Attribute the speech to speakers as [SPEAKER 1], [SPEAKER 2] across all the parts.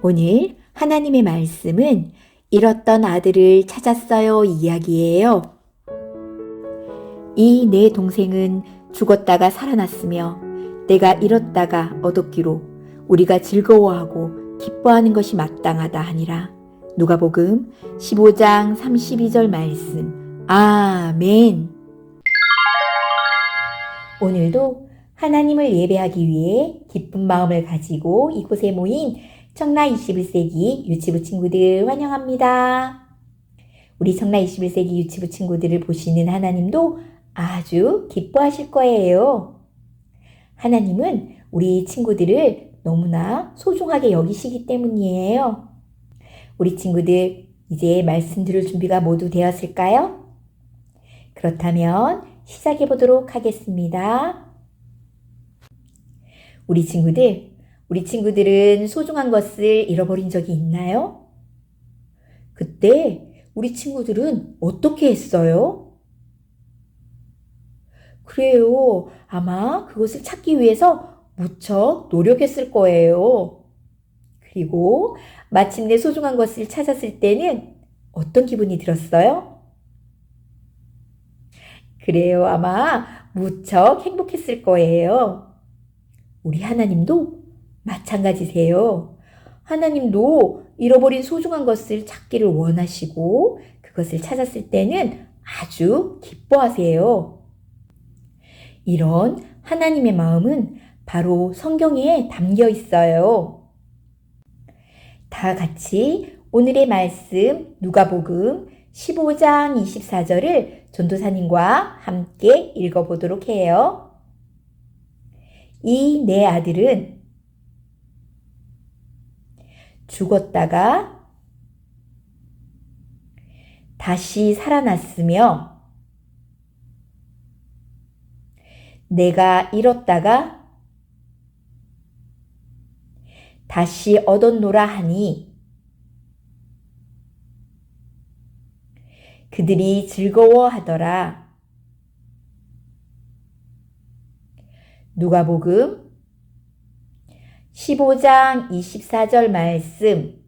[SPEAKER 1] 오늘 하나님의 말씀은 잃었던 아들을 찾았어요 이야기예요. 이 내 동생은 죽었다가 살아났으며 내가 잃었다가 얻었기로 우리가 즐거워하고 기뻐하는 것이 마땅하다 하니라. 누가복음 15장 32절 말씀. 아멘. 오늘도 하나님을 예배하기 위해 기쁜 마음을 가지고 이곳에 모인 청라 21세기 유치부 친구들 환영합니다. 우리 청라 21세기 유치부 친구들을 보시는 하나님도 아주 기뻐하실 거예요. 하나님은 우리 친구들을 너무나 소중하게 여기시기 때문이에요. 우리 친구들 이제 말씀 들을 준비가 모두 되었을까요? 그렇다면 시작해 보도록 하겠습니다. 우리 친구들은 소중한 것을 잃어버린 적이 있나요? 그때 우리 친구들은 어떻게 했어요? 그래요. 아마 그것을 찾기 위해서 무척 노력했을 거예요. 그리고 마침내 소중한 것을 찾았을 때는 어떤 기분이 들었어요? 그래요. 아마 무척 행복했을 거예요. 우리 하나님도 마찬가지세요. 하나님도 잃어버린 소중한 것을 찾기를 원하시고 그것을 찾았을 때는 아주 기뻐하세요. 이런 하나님의 마음은 바로 성경에 담겨 있어요. 다 같이 오늘의 말씀 누가복음 15장 24절을 전도사님과 함께 읽어보도록 해요. 이 내 아들은 죽었다가 다시 살아났으며 내가 잃었다가 다시 얻었노라 하니 그들이 즐거워하더라. 누가복음 15장 24절 말씀.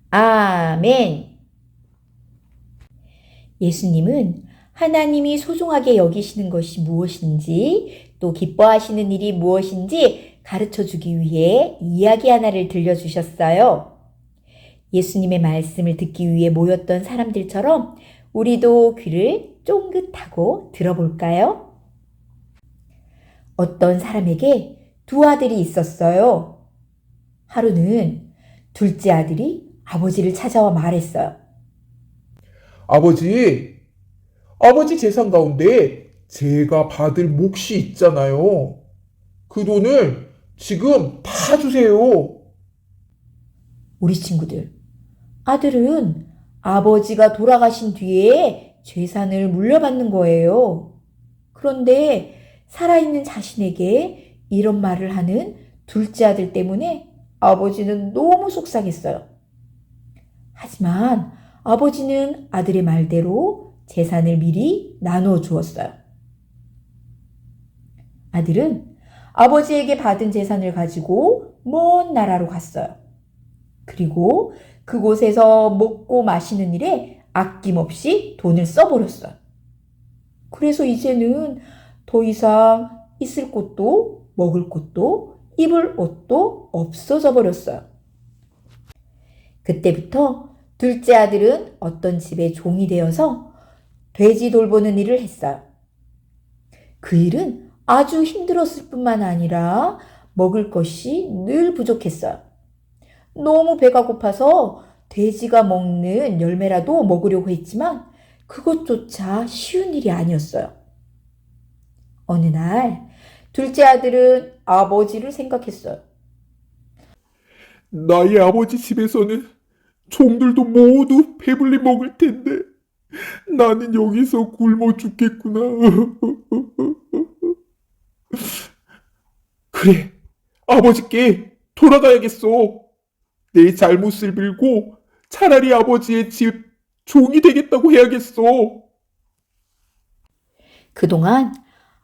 [SPEAKER 1] 아멘. 예수님은 하나님이 소중하게 여기시는 것이 무엇인지 또 기뻐하시는 일이 무엇인지 가르쳐 주기 위해 이야기 하나를 들려주셨어요. 예수님의 말씀을 듣기 위해 모였던 사람들처럼 우리도 귀를 쫑긋하고 들어볼까요? 어떤 사람에게 두 아들이 있었어요. 하루는 둘째 아들이 아버지를 찾아와 말했어요.
[SPEAKER 2] 아버지 재산 가운데 제가 받을 몫이 있잖아요. 그 돈을 지금 다 주세요.
[SPEAKER 1] 우리 친구들, 아들은 아버지가 돌아가신 뒤에 재산을 물려받는 거예요. 그런데 살아있는 자신에게 이런 말을 하는 둘째 아들 때문에 아버지는 너무 속상했어요. 하지만 아버지는 아들의 말대로 재산을 미리 나누어 주었어요. 아들은 아버지에게 받은 재산을 가지고 먼 나라로 갔어요. 그리고 그곳에서 먹고 마시는 일에 아낌없이 돈을 써버렸어요. 그래서 이제는 더 이상 있을 곳도 먹을 곳도 입을 옷도 없어져 버렸어요. 그때부터 둘째 아들은 어떤 집의 종이 되어서 돼지 돌보는 일을 했어요. 그 일은 아주 힘들었을 뿐만 아니라 먹을 것이 늘 부족했어요. 너무 배가 고파서 돼지가 먹는 열매라도 먹으려고 했지만 그것조차 쉬운 일이 아니었어요. 어느 날 둘째 아들은 아버지를 생각했어요.
[SPEAKER 2] 나의 아버지 집에서는 종들도 모두 배불리 먹을 텐데 나는 여기서 굶어 죽겠구나. 그래, 아버지께 돌아가야겠어. 내 잘못을 빌고 차라리 아버지의 집 종이 되겠다고 해야겠어.
[SPEAKER 1] 그동안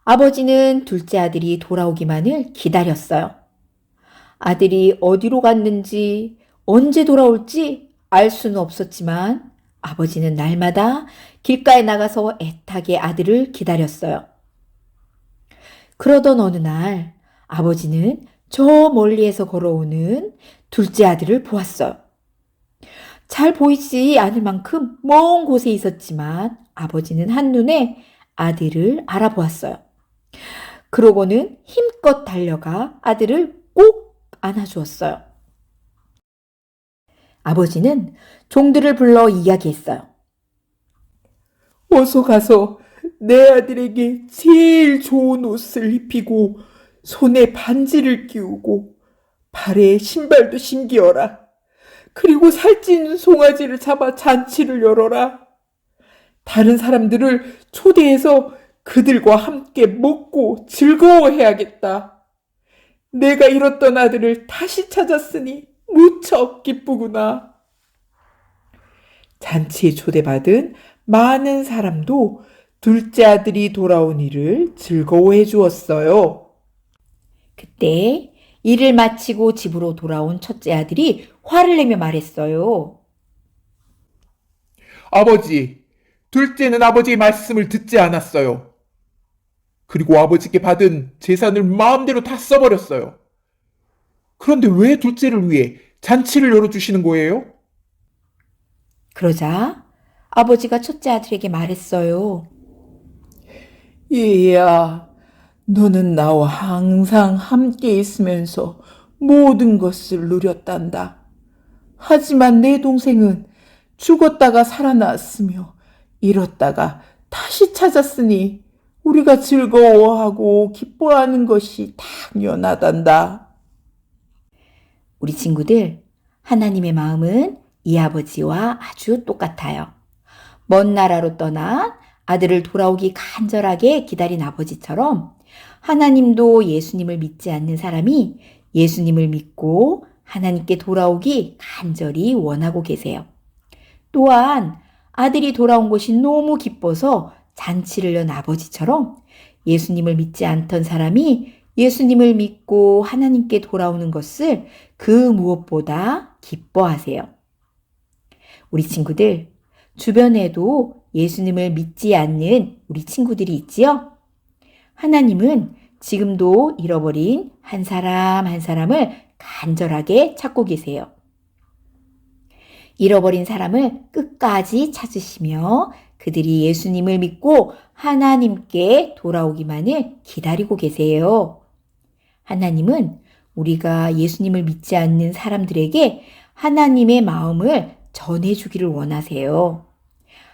[SPEAKER 1] 아버지는 둘째 아들이 돌아오기만을 기다렸어요. 아들이 어디로 갔는지 언제 돌아올지 알 수는 없었지만 아버지는 날마다 길가에 나가서 애타게 아들을 기다렸어요. 그러던 어느 날 아버지는 저 멀리에서 걸어오는 둘째 아들을 보았어요. 잘 보이지 않을 만큼 먼 곳에 있었지만 아버지는 한눈에 아들을 알아보았어요. 그러고는 힘껏 달려가 아들을 꼭 안아주었어요. 아버지는 종들을 불러 이야기했어요.
[SPEAKER 2] 어서 가서 내 아들에게 제일 좋은 옷을 입히고 손에 반지를 끼우고 발에 신발도 신기어라. 그리고 살찐 송아지를 잡아 잔치를 열어라. 다른 사람들을 초대해서 그들과 함께 먹고 즐거워해야겠다. 내가 잃었던 아들을 다시 찾았으니 무척 기쁘구나. 잔치에 초대받은 많은 사람도 둘째 아들이 돌아온 일을 즐거워해 주었어요.
[SPEAKER 1] 그때 일을 마치고 집으로 돌아온 첫째 아들이 화를 내며 말했어요.
[SPEAKER 2] 아버지, 둘째는 아버지의 말씀을 듣지 않았어요. 그리고 아버지께 받은 재산을 마음대로 다 써버렸어요. 그런데 왜 둘째를 위해 잔치를 열어주시는 거예요?
[SPEAKER 1] 그러자 아버지가 첫째 아들에게 말했어요.
[SPEAKER 3] 얘야, 너는 나와 항상 함께 있으면서 모든 것을 누렸단다. 하지만 내 동생은 죽었다가 살아났으며 잃었다가 다시 찾았으니 우리가 즐거워하고 기뻐하는 것이 당연하단다.
[SPEAKER 1] 우리 친구들, 하나님의 마음은 이 아버지와 아주 똑같아요. 먼 나라로 떠나 아들을 돌아오기 간절하게 기다린 아버지처럼 하나님도 예수님을 믿지 않는 사람이 예수님을 믿고 하나님께 돌아오기 간절히 원하고 계세요. 또한 아들이 돌아온 것이 너무 기뻐서 잔치를 연 아버지처럼 예수님을 믿지 않던 사람이 예수님을 믿고 하나님께 돌아오는 것을 그 무엇보다 기뻐하세요. 우리 친구들, 주변에도 예수님을 믿지 않는 우리 친구들이 있지요? 하나님은 지금도 잃어버린 한 사람 한 사람을 간절하게 찾고 계세요. 잃어버린 사람을 끝까지 찾으시며 그들이 예수님을 믿고 하나님께 돌아오기만을 기다리고 계세요. 하나님은 우리가 예수님을 믿지 않는 사람들에게 하나님의 마음을 전해주기를 원하세요.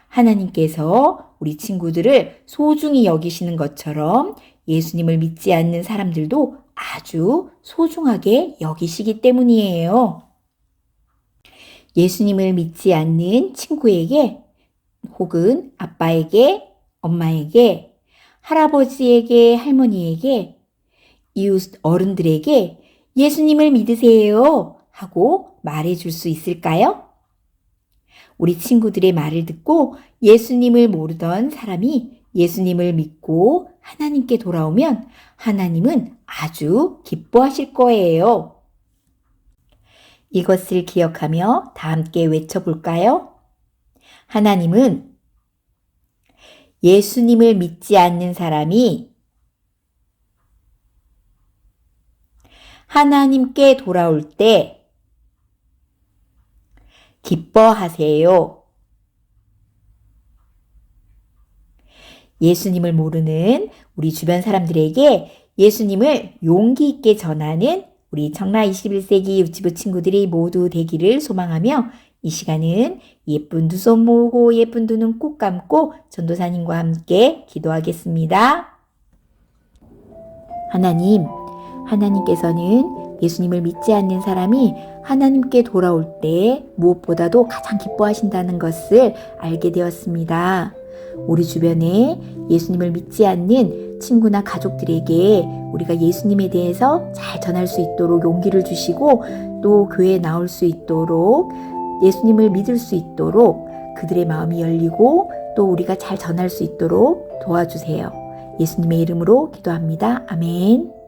[SPEAKER 1] 하나님께서 우리 친구들을 소중히 여기시는 것처럼 예수님을 믿지 않는 사람들도 아주 소중하게 여기시기 때문이에요. 예수님을 믿지 않는 친구에게 혹은 아빠에게, 엄마에게, 할아버지에게, 할머니에게, 이웃 어른들에게 예수님을 믿으세요 하고 말해줄 수 있을까요? 우리 친구들의 말을 듣고 예수님을 모르던 사람이 예수님을 믿고 하나님께 돌아오면 하나님은 아주 기뻐하실 거예요. 이것을 기억하며 다 함께 외쳐볼까요? 하나님은 예수님을 믿지 않는 사람이 하나님께 돌아올 때 기뻐하세요. 예수님을 모르는 우리 주변 사람들에게 예수님을 용기 있게 전하는 우리 청라 21세기 유치부 친구들이 모두 되기를 소망하며 이 시간은 예쁜 두 손 모으고 예쁜 두 눈 꼭 감고 전도사님과 함께 기도하겠습니다. 하나님께서는 예수님을 믿지 않는 사람이 하나님께 돌아올 때 무엇보다도 가장 기뻐하신다는 것을 알게 되었습니다. 우리 주변에 예수님을 믿지 않는 친구나 가족들에게 우리가 예수님에 대해서 잘 전할 수 있도록 용기를 주시고 또 교회에 나올 수 있도록 예수님을 믿을 수 있도록 그들의 마음이 열리고 또 우리가 잘 전할 수 있도록 도와주세요. 예수님의 이름으로 기도합니다. 아멘.